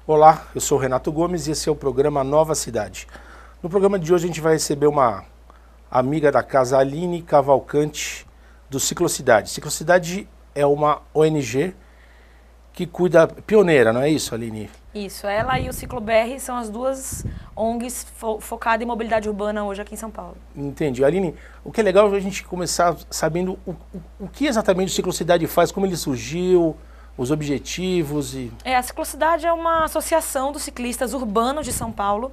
Olá, eu sou o Renato Gomes e esse é o programa Nova Cidade. No programa de hoje a gente vai receber uma amiga da casa, Aline Cavalcante, do Ciclocidade. Ciclocidade é uma ONG que cuida, pioneira, não é isso, Aline? Isso, ela e o CicloBR são as duas ONGs focadas em mobilidade urbana hoje aqui em São Paulo. Entendi. Aline, o que é legal é a gente começar sabendo o que exatamente o Ciclocidade faz, como ele surgiu, os objetivos e... A Ciclocidade é uma associação dos ciclistas urbanos de São Paulo.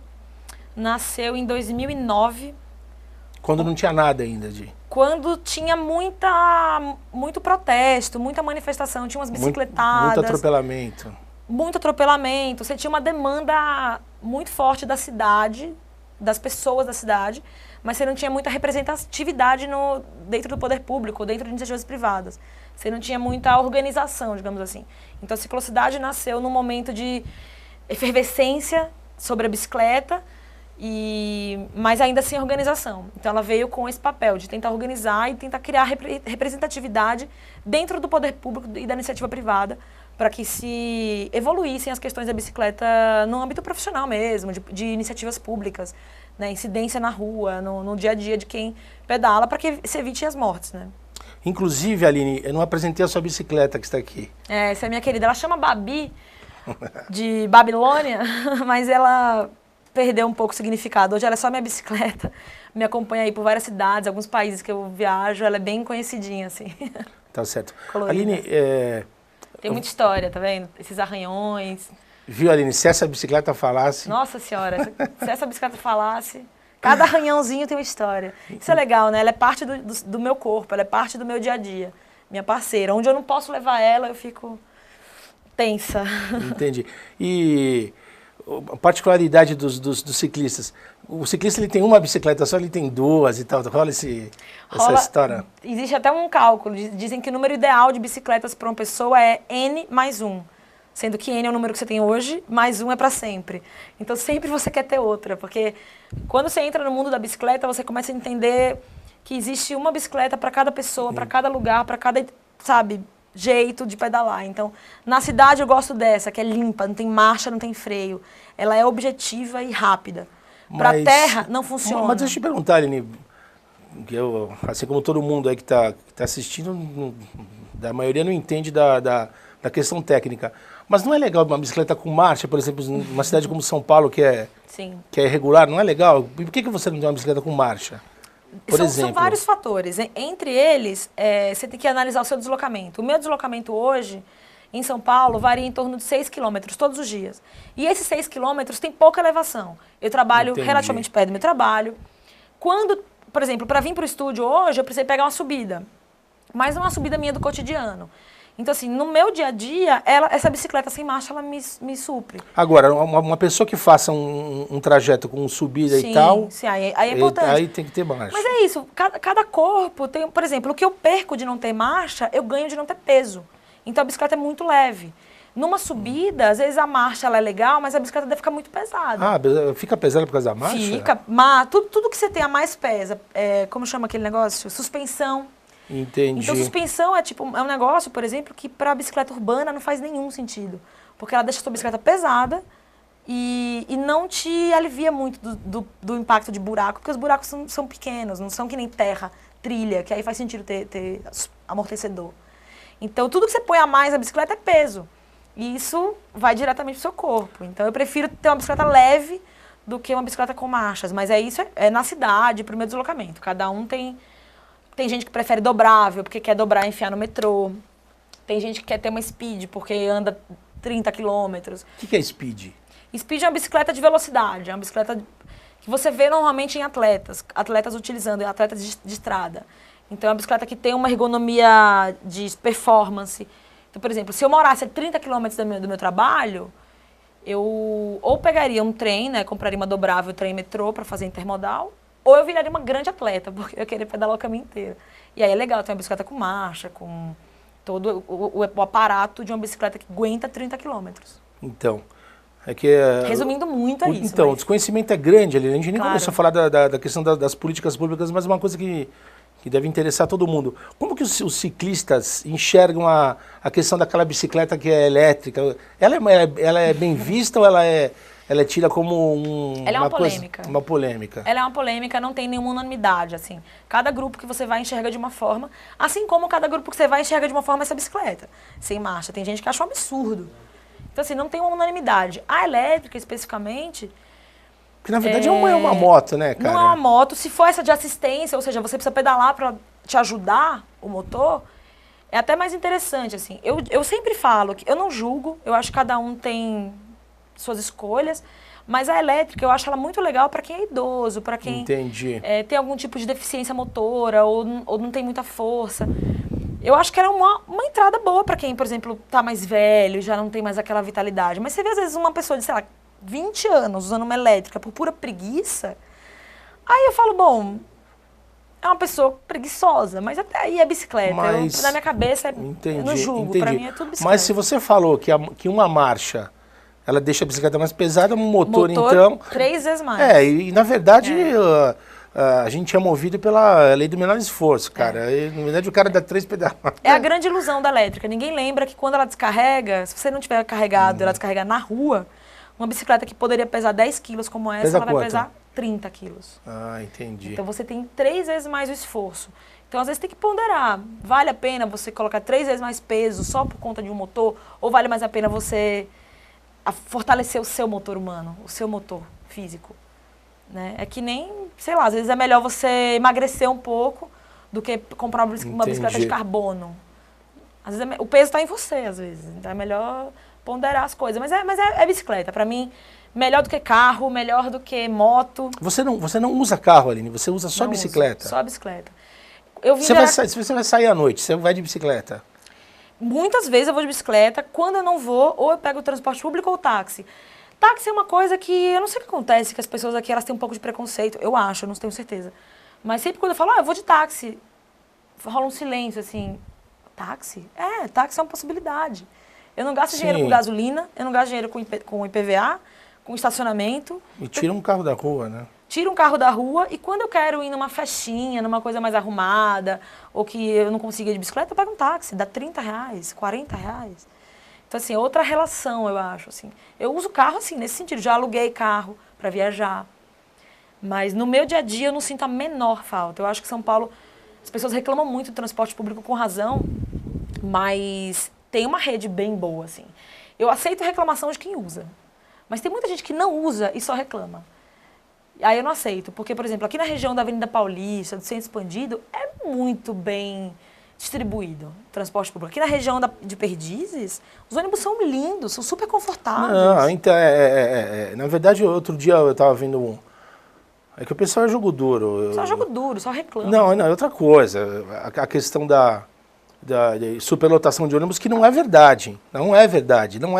Nasceu em 2009. Quando não tinha nada ainda de... Quando tinha muito protesto, muita manifestação, tinha umas bicicletadas. Muito atropelamento. Muito atropelamento. Você tinha uma demanda muito forte da cidade, das pessoas da cidade, mas você não tinha muita representatividade dentro do poder público, dentro de iniciativas privadas. Você não tinha muita organização, digamos assim. Então a Ciclocidade nasceu num momento de efervescência sobre a bicicleta, mas ainda sem organização. Então ela veio com esse papel de tentar organizar e tentar criar representatividade dentro do poder público e da iniciativa privada para que se evoluíssem as questões da bicicleta no âmbito profissional mesmo, de iniciativas públicas, né, incidência na rua, no dia a dia de quem pedala, para que se evite as mortes, né? Inclusive, Aline, eu não apresentei a sua bicicleta que está aqui. Essa é minha querida. Ela chama Babi, de Babilônia, mas ela perdeu um pouco o significado. Hoje ela é só minha bicicleta, me acompanha aí por várias cidades, alguns países que eu viajo, ela é bem conhecidinha, assim. Tá certo. Colorida. Aline, tem muita história, tá vendo? Esses arranhões. Viu, Aline, se essa bicicleta falasse... Nossa senhora, se essa bicicleta falasse... Cada arranhãozinho tem uma história. Isso é legal, né? Ela é parte do meu corpo, ela é parte do meu dia a dia. Minha parceira. Onde eu não posso levar ela, eu fico tensa. Entendi. E a particularidade dos ciclistas. O ciclista ele tem uma bicicleta só, ele tem duas e tal. Rola essa história? Existe até um cálculo. Dizem que o número ideal de bicicletas para uma pessoa é N mais 1. Sendo que N é o número que você tem hoje, mais 1 é para sempre. Então sempre você quer ter outra, porque quando você entra no mundo da bicicleta, você começa a entender que existe uma bicicleta para cada pessoa, para cada lugar, para cada, jeito de pedalar. Então, na cidade eu gosto dessa, que é limpa, não tem marcha, não tem freio. Ela é objetiva e rápida. Para a terra, não funciona. Mas deixa eu te perguntar, Aline, que eu, assim como todo mundo aí que tá assistindo, a maioria não entende da questão técnica. Mas não é legal uma bicicleta com marcha, por exemplo, numa cidade como São Paulo, que é irregular, não é legal? Por que você não tem uma bicicleta com marcha? São vários fatores. Entre eles, você tem que analisar o seu deslocamento. O meu deslocamento hoje, em São Paulo, varia em torno de 6 quilômetros todos os dias. E esses 6 quilômetros tem pouca elevação. Eu trabalho relativamente perto do meu trabalho. Quando, por exemplo, para vir para o estúdio hoje, eu precisei pegar uma subida. Mas não é uma subida minha do cotidiano. Então, assim, no meu dia a dia, essa bicicleta sem marcha, ela me supre. Agora, uma pessoa que faça um trajeto com subida e tal... Sim, aí é importante. Aí tem que ter marcha. Mas é isso, cada corpo tem... Por exemplo, o que eu perco de não ter marcha, eu ganho de não ter peso. Então, a bicicleta é muito leve. Numa subida, às vezes a marcha ela é legal, mas a bicicleta deve ficar muito pesada. Ah, fica pesada por causa da marcha? Fica. Tudo que você tem a mais pesa. Como chama aquele negócio? Suspensão. Entendi. Então, suspensão é um negócio, por exemplo, que para a bicicleta urbana não faz nenhum sentido. Porque ela deixa a sua bicicleta pesada e não te alivia muito do impacto de buraco, porque os buracos são pequenos, não são que nem terra, trilha, que aí faz sentido ter amortecedor. Então, tudo que você põe a mais na bicicleta é peso. E isso vai diretamente para o seu corpo. Então, eu prefiro ter uma bicicleta leve do que uma bicicleta com marchas. Mas isso é na cidade, para o meu deslocamento. Cada um tem... Tem gente que prefere dobrável, porque quer dobrar e enfiar no metrô. Tem gente que quer ter uma speed, porque anda 30 quilômetros. O que é speed? Speed é uma bicicleta de velocidade, é uma bicicleta que você vê normalmente em atletas utilizando, atletas de estrada. Então é uma bicicleta que tem uma ergonomia de performance. Então, por exemplo, se eu morasse a 30 quilômetros do meu trabalho, eu ou pegaria um trem, né, compraria uma dobrável trem-metrô para fazer intermodal, ou eu viraria uma grande atleta, porque eu queria pedalar o caminho inteiro. E aí é legal ter uma bicicleta com marcha, com todo o aparato de uma bicicleta que aguenta 30 quilômetros. Então, resumindo muito, é isso. Então, o desconhecimento é grande ali. A gente nem começou a falar da questão das políticas públicas, mas uma coisa que que deve interessar todo mundo. Como que os ciclistas enxergam a questão daquela bicicleta que é elétrica? Ela é bem vista ou ela é tida como ela é uma polêmica. Uma polêmica? Ela é uma polêmica, não tem nenhuma unanimidade, assim. Cada grupo que você vai enxerga de uma forma, assim como cada grupo que você vai enxerga de uma forma essa bicicleta, sem marcha. Tem gente que acha um absurdo. Então, assim, não tem uma unanimidade. A elétrica, especificamente... Porque, na verdade, não é uma moto, né, cara? Não é uma moto. Se for essa de assistência, ou seja, você precisa pedalar para te ajudar, o motor, é até mais interessante, assim. Eu sempre falo que eu não julgo, eu acho que cada um tem suas escolhas, mas a elétrica eu acho ela muito legal para quem é idoso, para quem Entendi. Tem algum tipo de deficiência motora ou não tem muita força. Eu acho que era uma entrada boa para quem, por exemplo, tá mais velho, já não tem mais aquela vitalidade. Mas você vê, às vezes, uma pessoa de, sei lá, 20 anos usando uma elétrica por pura preguiça, aí eu falo, bom, é uma pessoa preguiçosa, mas até aí é bicicleta. Na minha cabeça, eu não julgo, para mim é tudo bicicleta. Mas se você falou que uma marcha, ela deixa a bicicleta mais pesada, um motor então... 3 vezes mais. E na verdade... a gente é movido pela lei do menor esforço, cara. Na verdade, o cara dá 3 pedaladas. É a grande ilusão da elétrica. Ninguém lembra que quando ela descarrega, se você não tiver carregado, ela descarrega na rua, uma bicicleta que poderia pesar 10 quilos como essa, ela vai pesar 30 quilos. Ah, entendi. Então você tem 3 vezes mais o esforço. Então, às vezes, tem que ponderar. Vale a pena você colocar 3 vezes mais peso só por conta de um motor? Ou vale mais a pena você fortalecer o seu motor humano, o seu motor físico? Né? É que nem, sei lá, às vezes é melhor você emagrecer um pouco do que comprar uma bicicleta de carbono. Às vezes o peso está em você, às vezes. Então é melhor ponderar as coisas. Mas é bicicleta. Para mim, melhor do que carro, melhor do que moto. Você não usa carro, Aline? Você usa só bicicleta? Só bicicleta. Se você vai sair à noite, você vai de bicicleta? Muitas vezes eu vou de bicicleta. Quando eu não vou, ou eu pego o transporte público ou o táxi. Táxi é uma coisa que eu não sei o que acontece, que as pessoas aqui elas têm um pouco de preconceito. Eu acho, eu não tenho certeza. Mas sempre quando eu falo, eu vou de táxi, rola um silêncio assim. Táxi? Táxi é uma possibilidade. Eu não gasto dinheiro com gasolina, eu não gasto dinheiro com IPVA, com estacionamento. E tira um carro da rua, né? Tiro um carro da rua e quando eu quero ir numa festinha, numa coisa mais arrumada, ou que eu não consigo ir de bicicleta, eu pego um táxi, dá R$30, R$40. Então, assim, é outra relação, eu acho, assim. Eu uso carro, assim, nesse sentido. Já aluguei carro para viajar. Mas no meu dia a dia eu não sinto a menor falta. Eu acho que São Paulo, as pessoas reclamam muito do transporte público com razão, mas tem uma rede bem boa, assim. Eu aceito reclamação de quem usa. Mas tem muita gente que não usa e só reclama. Aí eu não aceito. Porque, por exemplo, aqui na região da Avenida Paulista, do Centro Expandido, é muito bem distribuído o transporte público. Aqui na região de Perdizes, os ônibus são lindos, são super confortáveis. Não, então, na verdade, outro dia eu estava vendo é que o pessoal é jogo duro. Só jogo duro, só reclama. Não, é outra coisa. A questão da superlotação de ônibus, que não é verdade. Não é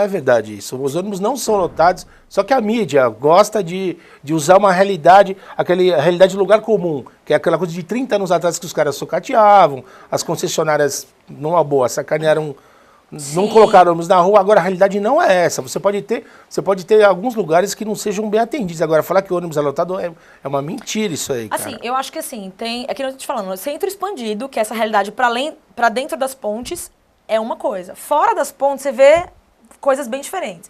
verdade isso. Os ônibus não são lotados, só que a mídia gosta de usar uma realidade, a realidade de lugar comum, que é aquela coisa de 30 anos atrás que os caras sucateavam, as concessionárias, numa boa, sacanearam, não colocaram ônibus na rua. Agora a realidade não é essa. Você pode ter alguns lugares que não sejam bem atendidos. Agora, falar que o ônibus é lotado é uma mentira isso aí, cara. Assim, eu acho que assim, tem... É que eu tô te falando, Centro Expandido, que é essa realidade para dentro das pontes, é uma coisa. Fora das pontes, você vê coisas bem diferentes.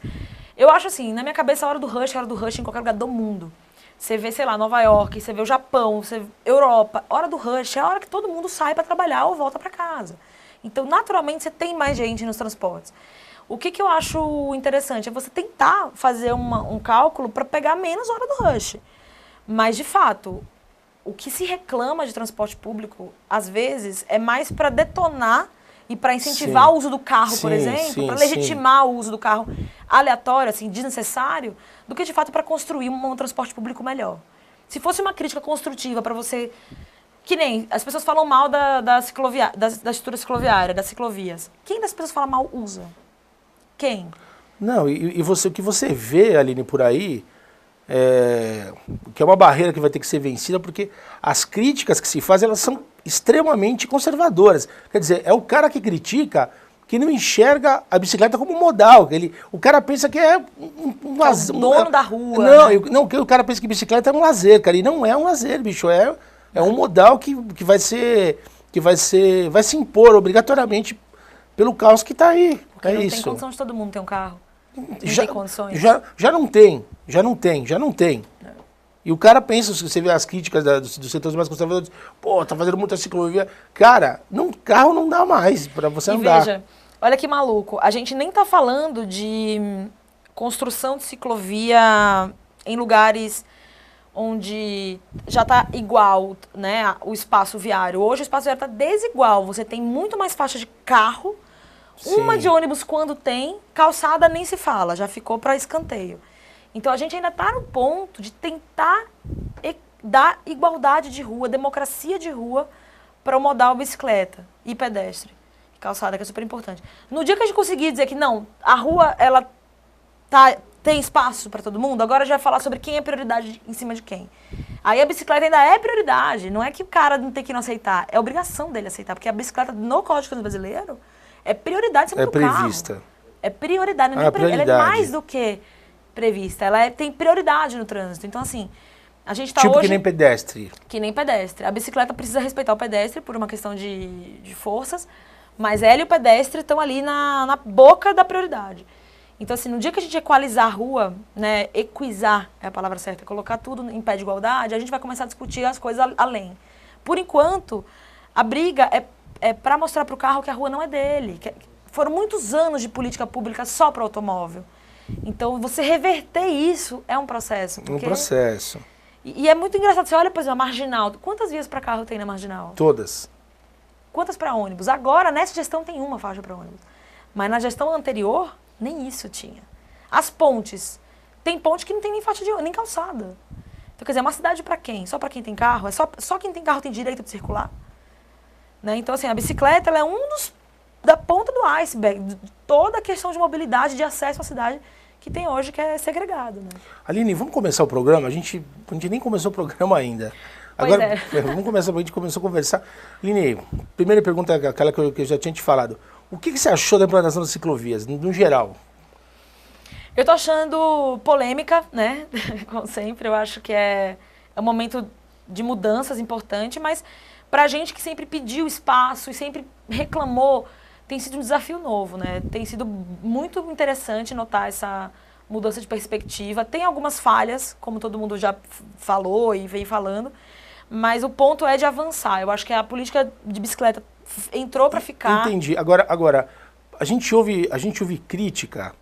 Eu acho assim, na minha cabeça, a hora do rush em qualquer lugar do mundo. Você vê, sei lá, Nova York, você vê o Japão, você vê Europa. Hora do rush é a hora que todo mundo sai para trabalhar ou volta para casa. Então, naturalmente, você tem mais gente nos transportes. O que eu acho interessante é você tentar fazer um cálculo para pegar menos hora do rush. Mas, de fato, o que se reclama de transporte público, às vezes, é mais para detonar e para incentivar o uso do carro, por exemplo, para legitimar o uso do carro aleatório, assim, desnecessário, do que, de fato, para construir um transporte público melhor. Se fosse uma crítica construtiva para você... Que nem, as pessoas falam mal da estrutura cicloviária, das ciclovias. Quem das pessoas fala mal usa? Quem? Não, o que você vê, Aline, por aí, que é uma barreira que vai ter que ser vencida, porque as críticas que se fazem, elas são extremamente conservadoras. Quer dizer, é o cara que critica que não enxerga a bicicleta como modal. O cara pensa que é um lazer. O dono da rua. Não, o cara pensa que bicicleta é um lazer, cara. E não é um lazer, bicho. É um modal que vai se impor obrigatoriamente pelo caos que está aí. Porque é não isso. tem condição de todo mundo ter um carro. Não Já, tem condições. já não tem. E o cara pensa, se você vê as críticas dos setores mais conservadores, pô, tá fazendo muita ciclovia. Cara, carro não dá mais para você andar. Veja, olha que maluco, a gente nem tá falando de construção de ciclovia em lugares onde já está igual, né, o espaço viário. Hoje o espaço viário está desigual. Você tem muito mais faixa de carro, uma de ônibus quando tem, calçada nem se fala, já ficou para escanteio. Então a gente ainda está no ponto de tentar dar igualdade de rua, democracia de rua para o modal bicicleta e pedestre. Calçada, que é super importante. No dia que a gente conseguir dizer que não, a rua ela tem espaço para todo mundo, agora a gente vai falar sobre quem é prioridade em cima de quem. Aí a bicicleta ainda é prioridade, não é que o cara não tem que não aceitar, é obrigação dele aceitar, porque a bicicleta no Código Brasileiro é prioridade em cima do carro. É prevista. É prioridade, não é prioridade. Ela é mais do que prevista, ela tem prioridade no trânsito. Então, assim, a gente está hoje... Tipo que nem pedestre. Que nem pedestre. A bicicleta precisa respeitar o pedestre por uma questão de forças, mas ela e o pedestre estão ali na boca da prioridade. Então, assim, no dia que a gente equalizar a rua, né, equizar é a palavra certa, colocar tudo em pé de igualdade, a gente vai começar a discutir as coisas além. Por enquanto, a briga é para mostrar para o carro que a rua não é dele. Foram muitos anos de política pública só para o automóvel. Então, você reverter isso é um processo. Um processo. E é muito engraçado. Você olha, por exemplo, a Marginal. Quantas vias para carro tem na Marginal? Todas. Quantas para ônibus? Agora, nessa gestão, tem uma faixa para ônibus. Mas na gestão anterior, nem isso tinha. As pontes. Tem ponte que não tem nem faixa de nem calçada. Então, quer dizer, é uma cidade para quem? Só para quem tem carro? É só quem tem carro tem direito de circular? Né? Então, assim, a bicicleta ela é da ponta do iceberg, de toda a questão de mobilidade, de acesso à cidade que tem hoje, que é segregado. Né? Aline, vamos começar o programa? A gente nem começou o programa ainda. Agora, vamos começar, a gente começou a conversar. Aline, primeira pergunta é aquela que eu já tinha te falado. O que você achou da implantação das ciclovias, no geral? Eu tô achando polêmica, né? Como sempre, eu acho que é um momento de mudanças importante, mas pra gente que sempre pediu espaço e sempre reclamou, tem sido um desafio novo, né? Tem sido muito interessante notar essa mudança de perspectiva. Tem algumas falhas, como todo mundo já falou e vem falando, mas o ponto é de avançar. Eu acho que a política de bicicleta entrou para ficar. Entendi. Agora a gente ouve crítica,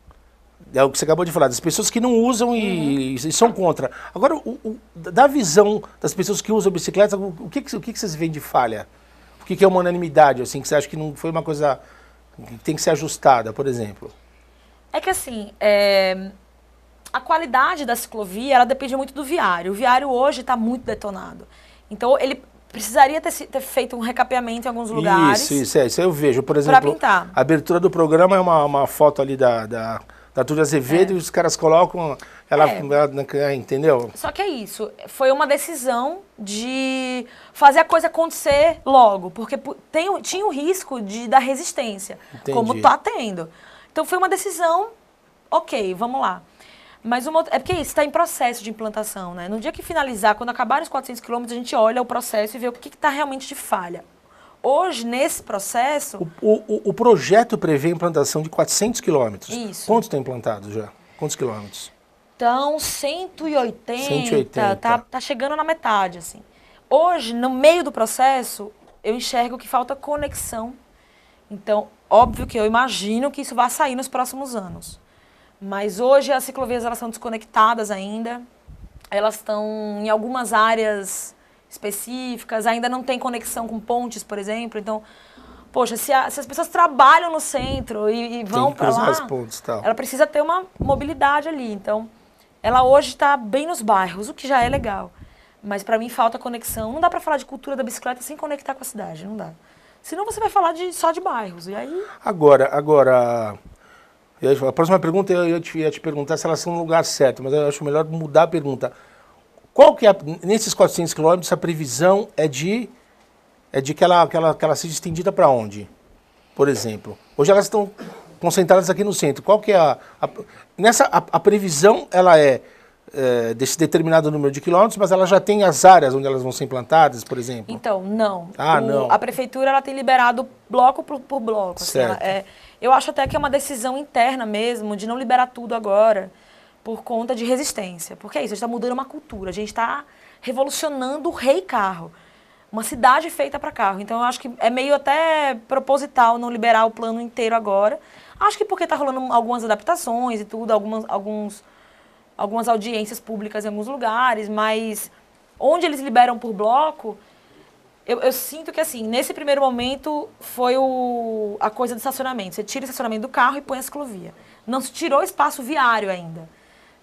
é o que você acabou de falar, das pessoas que não usam e são contra. Agora, da visão das pessoas que usam bicicleta, o que vocês veem de falha? O que é uma unanimidade, assim, que você acha que não foi uma coisa que tem que ser ajustada, por exemplo? É que assim, a qualidade da ciclovia, ela depende muito do viário. O viário hoje está muito detonado. Então, ele precisaria ter feito um recapeamento em alguns lugares. Isso eu vejo. Por exemplo, a abertura do programa é uma foto ali da Túlio Azevedo e os caras colocam ela, entendeu? Só que é isso, foi uma decisão de fazer a coisa acontecer logo, porque tinha o risco da resistência, como está tendo. Então foi uma decisão, ok, vamos lá. Mas é porque isso está em processo de implantação, né? No dia que finalizar, quando acabarem os 400 quilômetros, a gente olha o processo e vê o que está realmente de falha. Hoje, nesse processo... O projeto prevê a implantação de 400 quilômetros. Isso. Quantos estão implantados já? Quantos quilômetros? Então, 180. Tá chegando na metade, assim. Hoje, no meio do processo, eu enxergo que falta conexão. Então, óbvio que eu imagino que isso vai sair nos próximos anos. Mas hoje as ciclovias elas são desconectadas ainda. Elas estão em algumas áreas específicas, ainda não tem conexão com pontes, por exemplo. Então, poxa, se as pessoas trabalham no centro e vão para lá, as pontes, tal. Ela precisa ter uma mobilidade ali. Então, ela hoje está bem nos bairros, o que já é legal. Mas para mim falta conexão. Não dá para falar de cultura da bicicleta sem conectar com a cidade, não dá. Senão você vai falar só de bairros. E aí... Agora, a próxima pergunta eu ia te perguntar se elas são no lugar certo, mas eu acho melhor mudar a pergunta. Qual que é, nesses 400 quilômetros, a previsão é de que ela seja estendida para onde? Por exemplo, hoje elas estão concentradas aqui no centro. Qual que é a previsão? Ela é desse determinado número de quilômetros, mas ela já tem as áreas onde elas vão ser implantadas, por exemplo? Então, não. Não. A prefeitura ela tem liberado bloco por bloco. Assim, Certo. eu acho até que é uma decisão interna mesmo, de não liberar tudo agora, por conta de resistência. Porque é isso, a gente está mudando uma cultura, a gente está revolucionando o rei carro. Uma cidade feita para carro. Então, eu acho que é meio até proposital não liberar o plano inteiro agora. Acho que porque está rolando algumas adaptações e tudo, algumas audiências públicas em alguns lugares, mas onde eles liberam por bloco, eu sinto que, assim, nesse primeiro momento foi a coisa do estacionamento. Você tira o estacionamento do carro e põe a ciclovia. Não se tirou o espaço viário ainda.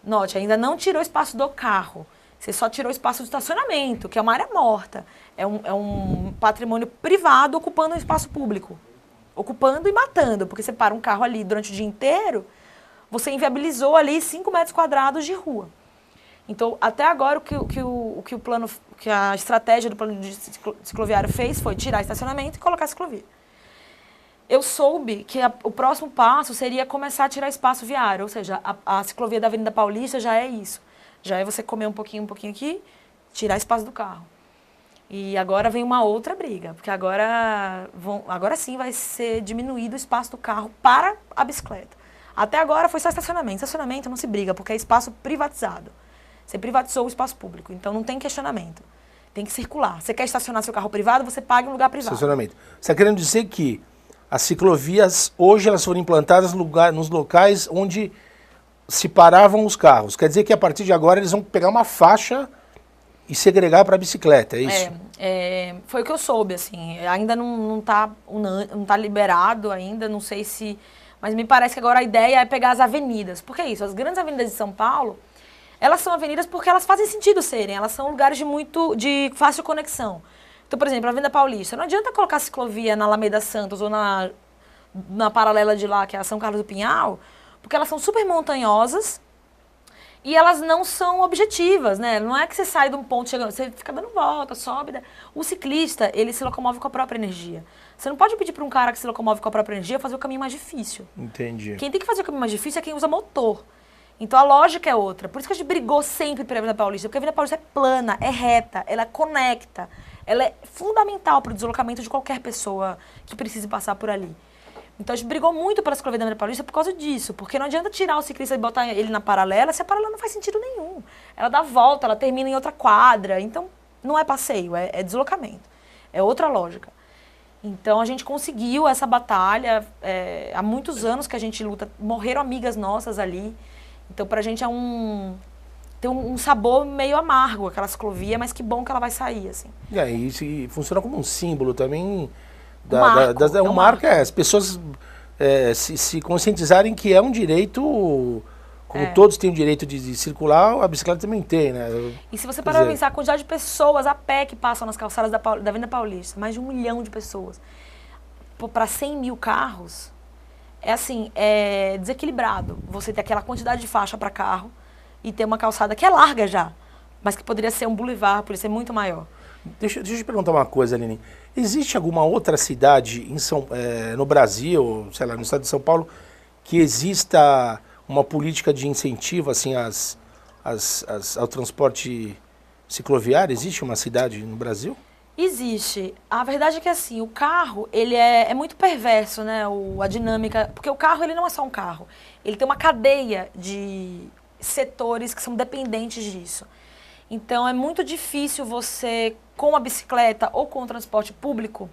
Note, ainda não tirou o espaço do carro. Você só tirou o espaço do estacionamento, que é uma área morta. É um patrimônio privado ocupando um espaço público. Ocupando e matando, porque você para um carro ali durante o dia inteiro, você inviabilizou ali 5 metros quadrados de rua. Então, até agora, o que a estratégia do plano de cicloviário fez foi tirar estacionamento e colocar ciclovia. Eu soube que o próximo passo seria começar a tirar espaço viário, ou seja, a ciclovia da Avenida Paulista já é isso. Já é você comer um pouquinho aqui, tirar espaço do carro. E agora vem uma outra briga, porque agora sim vai ser diminuído o espaço do carro para a bicicleta. Até agora foi só estacionamento. Estacionamento não se briga, porque é espaço privatizado. Você privatizou o espaço público, então não tem questionamento. Tem que circular. Você quer estacionar seu carro privado, você paga em lugar privado. Estacionamento. Você está querendo dizer que as ciclovias, hoje, elas foram implantadas nos locais onde se paravam os carros. Quer dizer que a partir de agora eles vão pegar uma faixa e segregar para a bicicleta, é isso? Foi o que eu soube, assim. Ainda não tá liberado ainda, não sei se... Mas me parece que agora a ideia é pegar as avenidas. Porque é isso, as grandes avenidas de São Paulo, elas são avenidas porque elas fazem sentido serem. Elas são lugares de fácil conexão. Então, por exemplo, a Avenida Paulista. Não adianta colocar ciclovia na Alameda Santos ou na paralela de lá, que é a São Carlos do Pinhal, porque elas são super montanhosas e elas não são objetivas, né? Não é que você sai de um ponto chegando, você fica dando volta, sobe. O ciclista, ele se locomove com a própria energia. Você não pode pedir para um cara que se locomove com a própria energia fazer o caminho mais difícil. Entendi. Quem tem que fazer o caminho mais difícil é quem usa motor. Então a lógica é outra. Por isso que a gente brigou sempre pela Avenida Paulista, porque a Avenida Paulista é plana, é reta, ela conecta. Ela é fundamental para o deslocamento de qualquer pessoa que precise passar por ali. Então a gente brigou muito pela ciclovia da Avenida Paulista por causa disso. Porque não adianta tirar o ciclista e botar ele na paralela, se a paralela não faz sentido nenhum. Ela dá volta, ela termina em outra quadra. Então não é passeio, é deslocamento. É outra lógica. Então a gente conseguiu essa batalha. Há muitos anos que a gente luta. Morreram amigas nossas ali. Então pra gente tem um sabor meio amargo aquela ciclovia, mas que bom que ela vai sair, assim. E aí isso funciona como um símbolo também. Um marco. As pessoas se conscientizarem que é um direito, como todos têm o direito de circular, a bicicleta também tem, né? E se você parar para pensar a quantidade de pessoas a pé que passam nas calçadas da Avenida Paulista, mais de 1 milhão de pessoas, para 100 mil carros, é desequilibrado. Você ter aquela quantidade de faixa para carro e ter uma calçada que é larga já, mas que poderia ser um boulevard, poderia ser muito maior. Deixa eu te perguntar uma coisa, Aline. Existe alguma outra cidade no Brasil, sei lá, no estado de São Paulo, que exista uma política de incentivo assim, ao transporte cicloviário? Existe uma cidade no Brasil? Existe. A verdade é que assim, o carro, ele é muito perverso, né? A dinâmica, porque o carro, ele não é só um carro. Ele tem uma cadeia de setores que são dependentes disso. Então, é muito difícil você, com a bicicleta ou com o transporte público,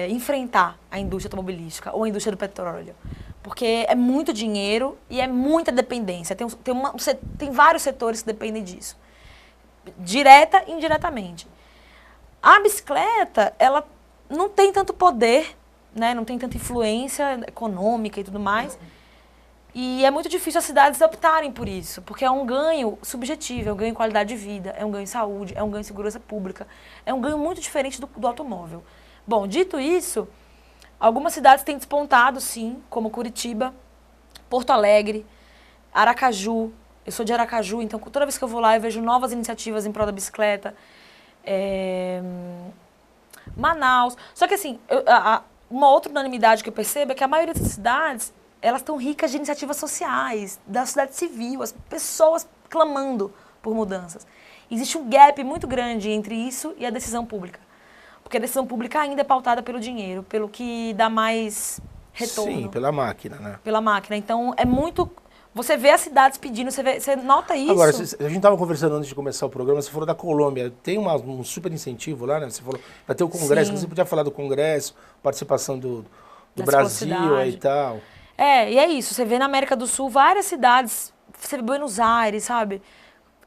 enfrentar a indústria automobilística ou a indústria do petróleo. Porque é muito dinheiro e é muita dependência. Tem vários setores que dependem disso. Direta e indiretamente. A bicicleta, ela não tem tanto poder, né? Não tem tanta influência econômica e tudo mais. E é muito difícil as cidades optarem por isso, porque é um ganho subjetivo, é um ganho em qualidade de vida, é um ganho em saúde, é um ganho em segurança pública, é um ganho muito diferente do automóvel. Bom, dito isso, algumas cidades têm despontado, sim, como Curitiba, Porto Alegre, Aracaju. Eu sou de Aracaju, então toda vez que eu vou lá eu vejo novas iniciativas em prol da bicicleta. Manaus. Só que assim, uma outra unanimidade que eu percebo é que a maioria das cidades elas estão ricas de iniciativas sociais, da sociedade civil, as pessoas clamando por mudanças. Existe um gap muito grande entre isso e a decisão pública. Porque a decisão pública ainda é pautada pelo dinheiro, pelo que dá mais retorno. Sim, pela máquina, né? Pela máquina. Então, é muito... Você vê as cidades pedindo, você nota isso. Agora, a gente estava conversando antes de começar o programa, você falou da Colômbia. Tem um super incentivo lá, né? Você falou, vai ter o congresso, você podia falar do congresso, participação do Brasil aí e tal. E é isso. Você vê na América do Sul várias cidades, você vê Buenos Aires, sabe?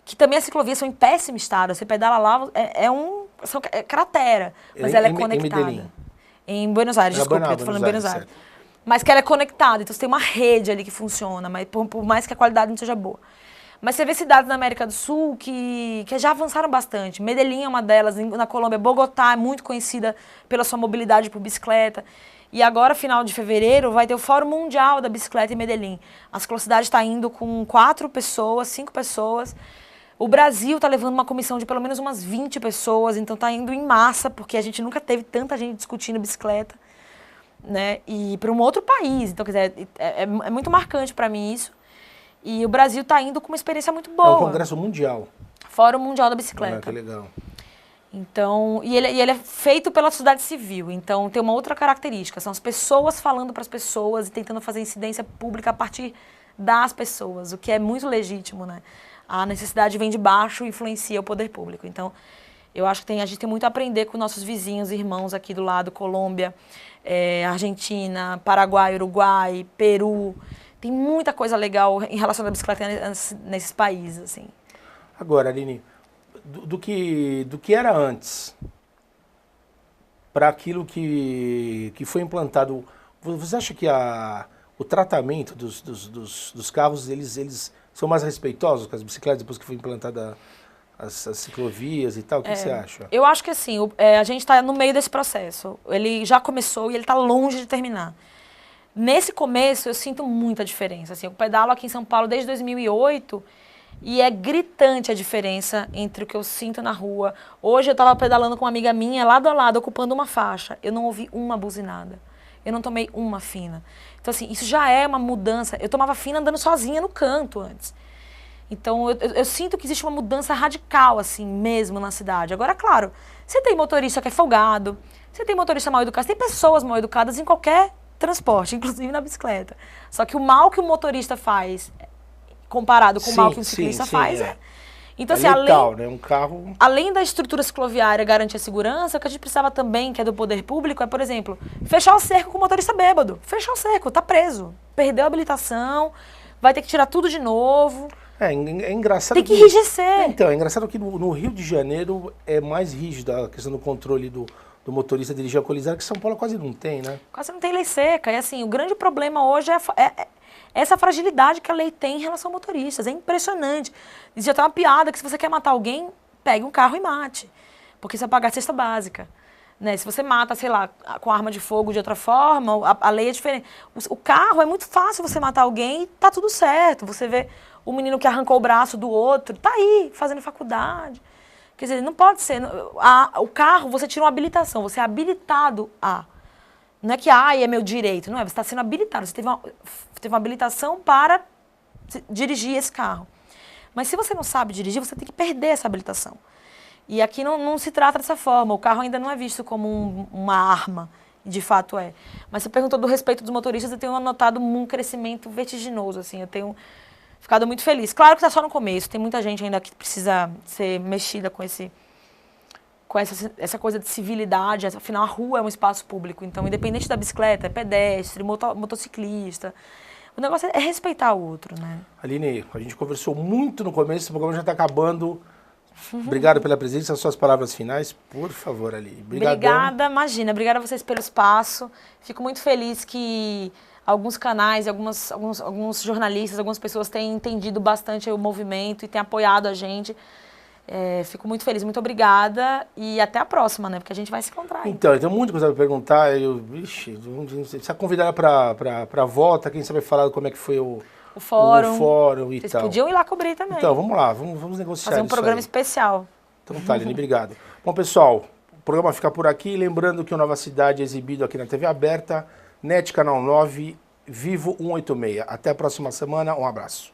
Que também as ciclovias são em péssimo estado. Você pedala lá, é cratera, mas ela é conectada. Em Medellín. Em Buenos Aires, desculpa, eu tô falando Buenos Aires. Mas que ela é conectada, então você tem uma rede ali que funciona, mas por mais que a qualidade não seja boa. Mas você vê cidades na América do Sul que já avançaram bastante. Medellín é uma delas, na Colômbia. Bogotá é muito conhecida pela sua mobilidade por bicicleta. E agora, final de fevereiro, vai ter o Fórum Mundial da Bicicleta em Medellín. A ciclocidade está indo com 4 pessoas, 5 pessoas. O Brasil está levando uma comissão de pelo menos umas 20 pessoas, então está indo em massa, porque a gente nunca teve tanta gente discutindo bicicleta, né? E para um outro país. Então, quer dizer, é muito marcante para mim isso. E o Brasil está indo com uma experiência muito boa. É um congresso mundial. Fórum Mundial da Bicicleta. Que legal. Então, e ele é feito pela sociedade civil. Então, tem uma outra característica. São as pessoas falando para as pessoas e tentando fazer incidência pública a partir das pessoas, o que é muito legítimo, né? A necessidade vem de baixo e influencia o poder público. Então, eu acho que a gente tem muito a aprender com nossos vizinhos, irmãos aqui do lado, Colômbia, Argentina, Paraguai, Uruguai, Peru. Tem muita coisa legal em relação à bicicleta nesses países, assim. Agora, Aline, do que era antes para aquilo que foi implantado, você acha que o tratamento dos carros, eles são mais respeitosos com as bicicletas depois que foi implantada as ciclovias e tal? O que você acha? Eu acho que assim, a gente está no meio desse processo. Ele já começou e ele está longe de terminar. Nesse começo, eu sinto muita diferença. Assim, eu pedalo aqui em São Paulo desde 2008 e é gritante a diferença entre o que eu sinto na rua. Hoje eu estava pedalando com uma amiga minha, lado a lado, ocupando uma faixa. Eu não ouvi uma buzinada. Eu não tomei uma fina. Então, assim, isso já é uma mudança. Eu tomava fina andando sozinha no canto antes. Então, eu sinto que existe uma mudança radical, assim, mesmo na cidade. Agora, claro, você tem motorista que é folgado, você tem motorista mal educado, você tem pessoas mal educadas em qualquer transporte, inclusive na bicicleta. Só que o mal que o motorista faz, comparado com o mal que um ciclista faz, Então, assim, letal, né? Um carro... além da estrutura cicloviária garantir a segurança, o que a gente precisava também, que é do poder público, é, por exemplo, fechar o cerco com o motorista bêbado. Fechar o cerco, tá preso. Perdeu a habilitação, vai ter que tirar tudo de novo. É engraçado. Tem que enrijecer. Então, é engraçado que no Rio de Janeiro é mais rígida a questão do controle do motorista dirigir alcoolizado, que São Paulo quase não tem, né? Quase não tem lei seca. E assim, o grande problema hoje é essa fragilidade que a lei tem em relação a motoristas. É impressionante. Já tem uma piada que se você quer matar alguém, pegue um carro e mate. Porque você vai pagar a cesta básica. Né? Se você mata, sei lá, com arma de fogo de outra forma, a lei é diferente. O carro é muito fácil você matar alguém e tá tudo certo. Você vê o menino que arrancou o braço do outro, tá aí, fazendo faculdade. Quer dizer, não pode ser. O carro, você tira uma habilitação, você é habilitado a. Não é que, é meu direito. Não é, você está sendo habilitado. Você teve uma habilitação para dirigir esse carro. Mas se você não sabe dirigir, você tem que perder essa habilitação. E aqui não se trata dessa forma. O carro ainda não é visto como uma arma, de fato é. Mas você perguntou do respeito dos motoristas, eu tenho notado um crescimento vertiginoso, assim. Eu tenho ficado muito feliz. Claro que está só no começo. Tem muita gente ainda que precisa ser mexida com essa coisa de civilidade. Afinal, a rua é um espaço público. Então, independente da bicicleta, é pedestre, motociclista. O negócio é respeitar o outro, né? Aline, a gente conversou muito no começo, o programa já está acabando. Obrigado pela presença, as suas palavras finais, por favor, Aline. Obrigada, imagina. Obrigada a vocês pelo espaço. Fico muito feliz que alguns canais, alguns jornalistas, algumas pessoas têm entendido bastante o movimento e têm apoiado a gente. Fico muito feliz, muito obrigada e até a próxima, né? Porque a gente vai se encontrar. Então, tem muita coisa para perguntar. Você precisa convidar ela para a volta, quem sabe falar como é que foi o fórum e Vocês tal. Vocês podiam ir lá cobrir também. Então, vamos lá, vamos negociar. Fazer um programa especial. Então tá, Aline, obrigado. Bom, pessoal, o programa fica por aqui. Lembrando que o Nova Cidade é exibido aqui na TV aberta, NET Canal 9 Vivo 186. Até a próxima semana, um abraço.